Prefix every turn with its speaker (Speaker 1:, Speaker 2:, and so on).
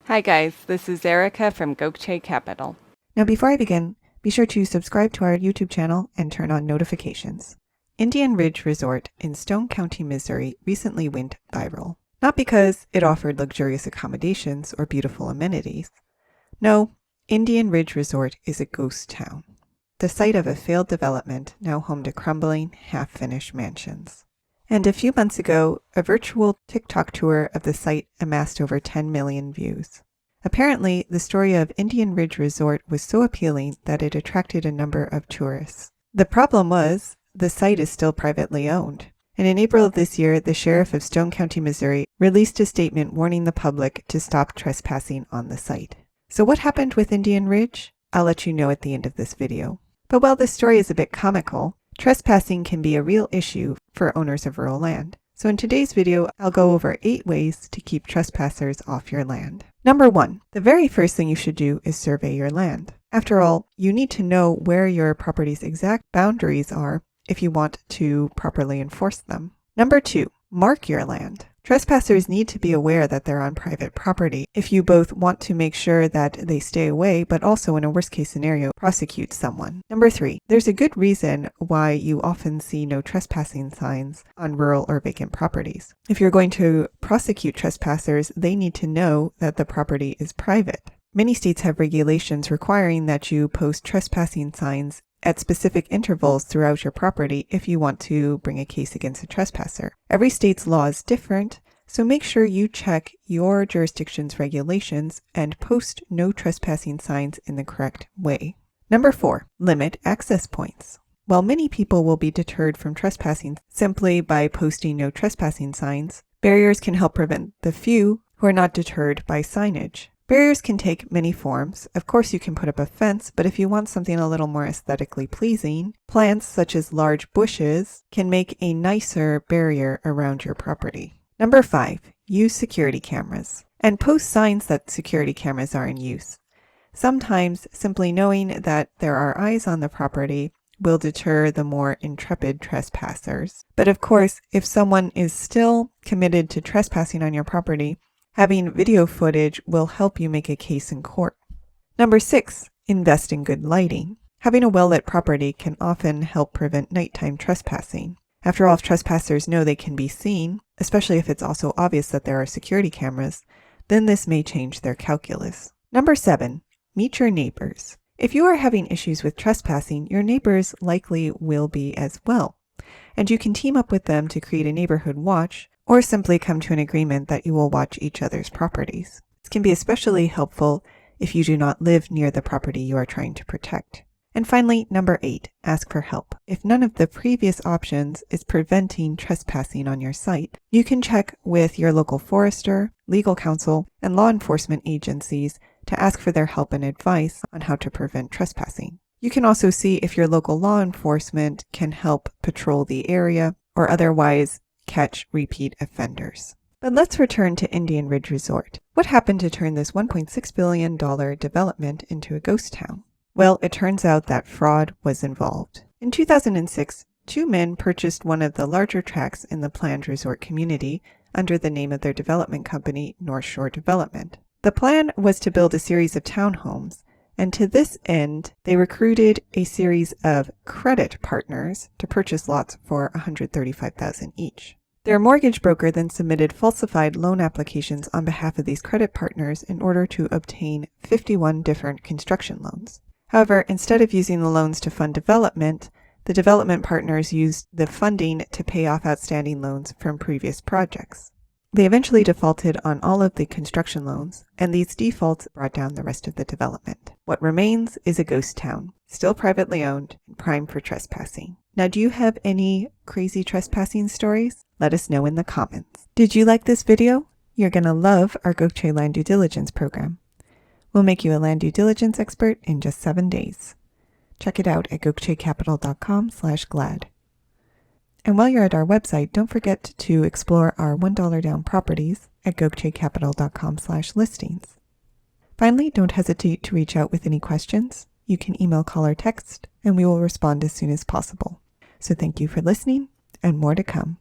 Speaker 1: Hi guys, this is Erica from Gokce Capital.
Speaker 2: Now before I begin, be sure to subscribe to our YouTube channel and turn on notifications. Indian Ridge Resort in Stone County, Missouri recently went viral. Not because it offered luxurious accommodations or beautiful amenities. No, Indian Ridge Resort is a ghost town. The site of a failed development now home to crumbling, half-finished mansions. And a few months ago, a virtual TikTok tour of the site amassed over 10 million views. Apparently, the story of Indian Ridge Resort was so appealing that it attracted a number of tourists. The problem was, the site is still privately owned. And in April of this year, the sheriff of Stone County, Missouri, released a statement warning the public to stop trespassing on the site. So what happened with Indian Ridge? I'll let you know at the end of this video. But while this story is a bit comical, trespassing can be a real issue for owners of rural land. So in today's video, I'll go over 8 ways to keep trespassers off your land. Number 1, the very first thing you should do is survey your land. After all, you need to know where your property's exact boundaries are if you want to properly enforce them. Number 2, mark your land. Trespassers need to be aware that they're on private property if you both want to make sure that they stay away, but also in a worst case scenario, prosecute someone. Number 3, there's a good reason why you often see no trespassing signs on rural or vacant properties. If you're going to prosecute trespassers, they need to know that the property is private. Many states have regulations requiring that you post trespassing signs at specific intervals throughout your property if you want to bring a case against a trespasser. Every state's law is different, so make sure you check your jurisdiction's regulations and post no trespassing signs in the correct way. Number 4, limit access points. While many people will be deterred from trespassing simply by posting no trespassing signs, barriers can help prevent the few who are not deterred by signage. Barriers can take many forms. Of course, you can put up a fence, but if you want something a little more aesthetically pleasing, plants such as large bushes can make a nicer barrier around your property. Number 5, use security cameras. And post signs that security cameras are in use. Sometimes simply knowing that there are eyes on the property will deter the more intrepid trespassers. But of course, if someone is still committed to trespassing on your property, having video footage will help you make a case in court. Number 6, invest in good lighting. Having a well-lit property can often help prevent nighttime trespassing. After all, if trespassers know they can be seen, especially if it's also obvious that there are security cameras, then this may change their calculus. Number 7, meet your neighbors. If you are having issues with trespassing, your neighbors likely will be as well. And you can team up with them to create a neighborhood watch, or simply come to an agreement that you will watch each other's properties. This can be especially helpful if you do not live near the property you are trying to protect. And finally, number 8, ask for help. If none of the previous options is preventing trespassing on your site, you can check with your local forester, legal counsel, and law enforcement agencies to ask for their help and advice on how to prevent trespassing. You can also see if your local law enforcement can help patrol the area or otherwise catch repeat offenders. But let's return to Indian Ridge Resort. What happened to turn this $1.6 billion development into a ghost town? Well, it turns out that fraud was involved. In 2006, 2 men purchased one of the larger tracts in the planned resort community under the name of their development company, North Shore Development. The plan was to build a series of townhomes, and to this end, they recruited a series of credit partners to purchase lots for $135,000 each. Their mortgage broker then submitted falsified loan applications on behalf of these credit partners in order to obtain 51 different construction loans. However, instead of using the loans to fund development, the development partners used the funding to pay off outstanding loans from previous projects. They eventually defaulted on all of the construction loans, and these defaults brought down the rest of the development. What remains is a ghost town, still privately owned and prime for trespassing. Now, do you have any crazy trespassing stories? Let us know in the comments. Did you like this video? You're going to love our Gokce Land Due Diligence program. We'll make you a land due diligence expert in just 7 days. Check it out at gokcecapital.com/glad. And while you're at our website, don't forget to explore our $1 down properties at gokcecapital.com/listings. Finally, don't hesitate to reach out with any questions. You can email, call, or text, and we will respond as soon as possible. So thank you for listening, and more to come.